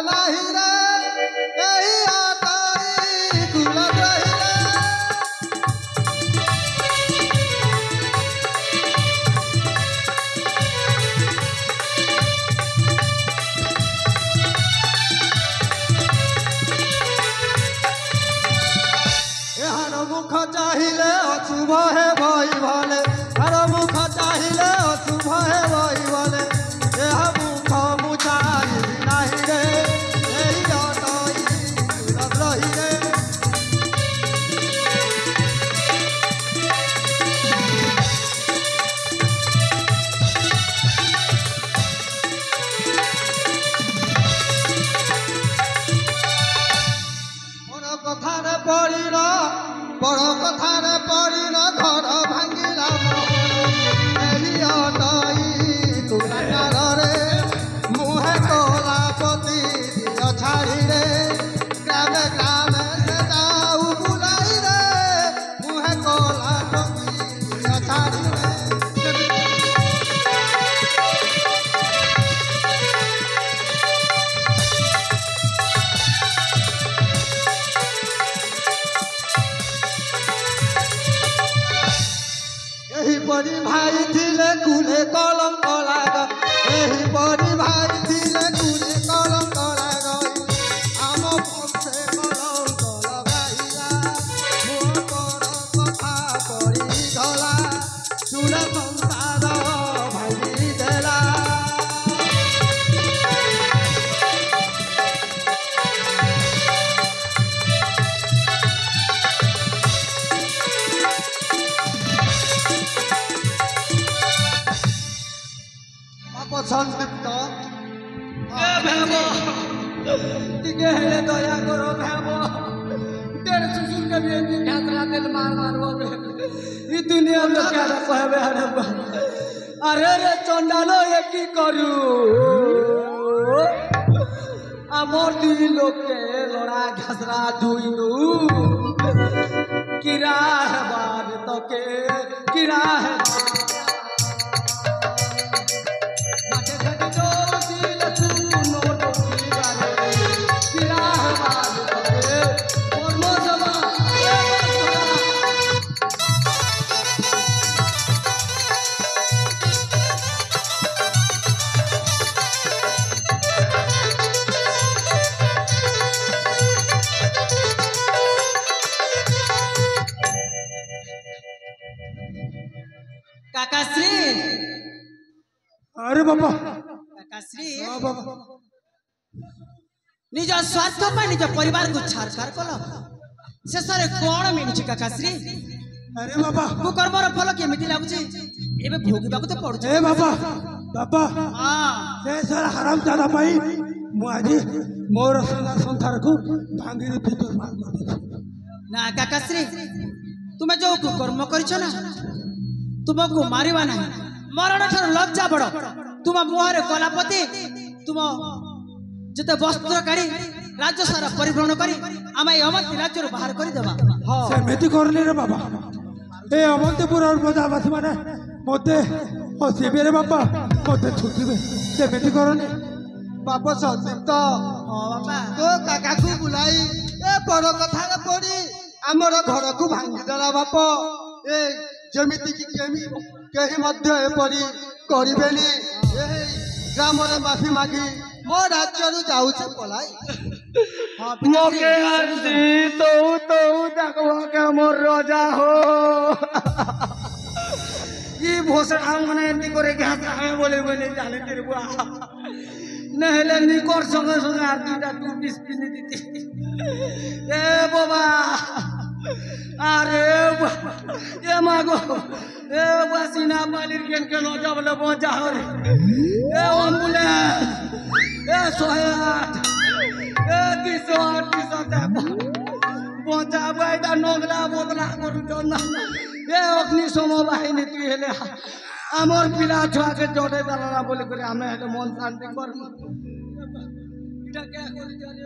नहीं रे यही आटाई गुलाब रही रे हर मुख चाहिए अशुभ है भाई भले हर मुख चाहिए अशुभ है भाई भले यह मुख मुचाई नहीं रे यही आटाई गुलाब रही रे कथारे पड़िल बड़ कथारे पड़िल घर भांगिला एही अटई तुलारे मुहे कलापति दिय छाड़ी रे ग्रामे ग्रामे से जाऊ बुलाई रे मुहे कलापति दिय छाड़ी रे बड़ी भाई थिले कुले कलंक लाग एही बड़ी भाई थिले कुले कलंक लाग आम पक्षे कलंक लगाइला मोर पर कथा पड़ी धला चूड़ा संसार भाई देला संदीप्त टिके हेले दया करो भेबो तेरे सुसुर के भी ढाकला दिल मार मार बोले ई दुनिया में क्या कहबे अरे रे चंडालो ये की करू आमर दुई लोग के लड़ा घसरा धुइनु किरा है बार तो के किरा है काकाश्री अरे बाबा काकाश्री बाबा निज स्वार्थ पर निज परिवार को छारछार कल शेष में कौन मिलुची काकाश्री अरे बाबा मो कर्मर फल केमिति लागुची एबे भोगिबाकु तो पड़ुची ए बाबा बाबा हां से सारा हराम दादा भाई मु आज मोर संसार को भांगी भीतर मार कर ना काकाश्री तुमे जो कर्म करिछ ना तुमको मारिबा ना मरण ठर लज्जा बड़ तुम मुहरे कलापति तुम जते वस्त्र काढ़ी राज्य सारा परिभ्रमण करी आम अवंती राज्य बाहर कर देबा सेमिति करले रे बाबा ए अवंतीपुर और बजावासी माने मते हसीबे रे बाबा मते छुटिबे सेमिति करले बाप संदीप्त बाबा तो काका को बुलाई ए बड़ कथा रे पड़ी हमर घर को भांगी देला बाप ए जमिति की कहीं मध्य एपरी करेनि ग्राम माफी मागी मो राज्य जाऊँ पलाई मोके आरती तो देखो के मोर राजा हो ये भोसड़ा मने एंती करे घास हमें बोले बोले जाने तेरे बुआ नहले निकोर संगे संगे आरती ता तू बीस पिनी दीती ए बाबा अरे ये मागो ए वासीना मालिर के नो जबले पहुंचा हो रे ए एम्बुलेंस ए 108 ए 208 पहुंचा बैठा नगला बोतला करू चलना ए अग्निशम बाहिनी तु हेले आमर पिला छुआ के जोड़े दाला बोले करे हमें हेले मन शांति कर इटा क्या कर चले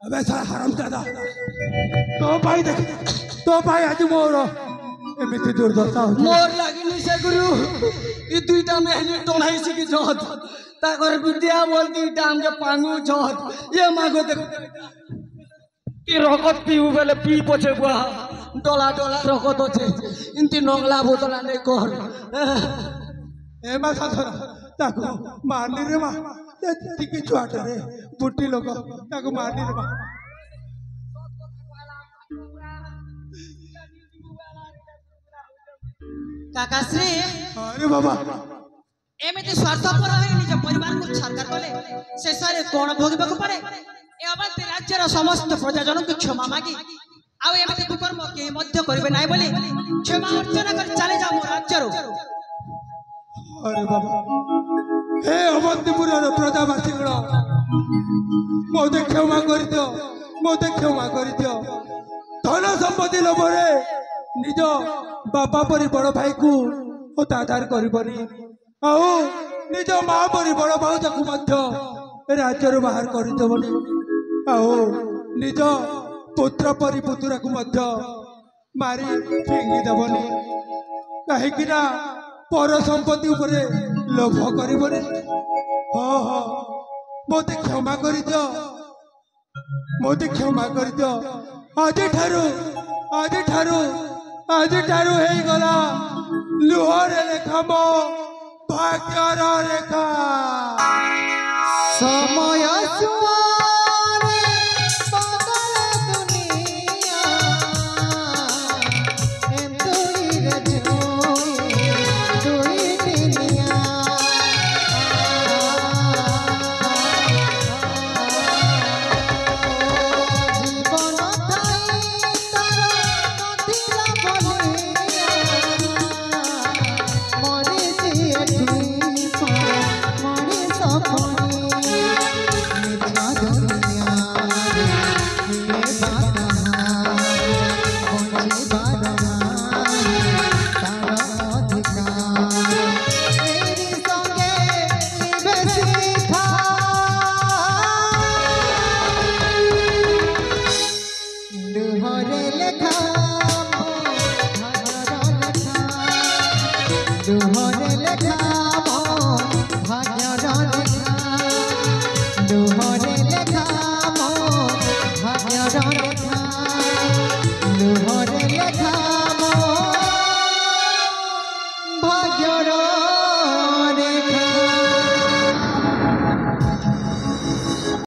अबे साला हरामजादा तो भाई देख तो भाई आज मोर एमिति दुर्दशा हो मोर लागिनी से गुरु ई दुईटा मेहनी टोनाई सिकी जत ताकर विद्या बोल दुईटा हमके पांगु जत ये मागो देख कि रगत पिउ बेले पी पछे बुआ डोला डोला रगत আছে ইনতি নংলা বোতলা নে কর ए मा साथरा ताको मारनी रे मा टिके छुआटा रे बुट्टी लोग ताको मारनी रे मा काकाश्री अरे बाबा एमिति स्वार्थपर होई निज परिवार को छारकार कले शेषरे कोण भोगिବାକୁ पड़े ए अबाध राज्यर समस्त प्रजाजन को क्षमा मागी आउ एमिति कुकर्म के मध्य करिवे नाही बोली क्षमा अर्चना कर चले जाओ राज्यर अरे बाबा हे अवंतीपुर प्रजावासी गण मोते क्षमा कर दियो मोते क्षमा कर दियो धन संपत्ति लोभरे निज बापा परी बड़ भाई को हताधार करबनी आउ निज माँ परी बड़ भाउज को मध्य राज्य बाहर करदेवनी आउ निज पुत्र परी पुतुरा को मध्य मारी फिंगी देवनी कहीं पर संपत्ति उपरे लोभ करबनी हाँ हाँ मोते क्षमा कर दियो मोते क्षमा कर दियो आज ठारू हे गला लुहरे लेखा मो भाग्यर रेखा समय सुआ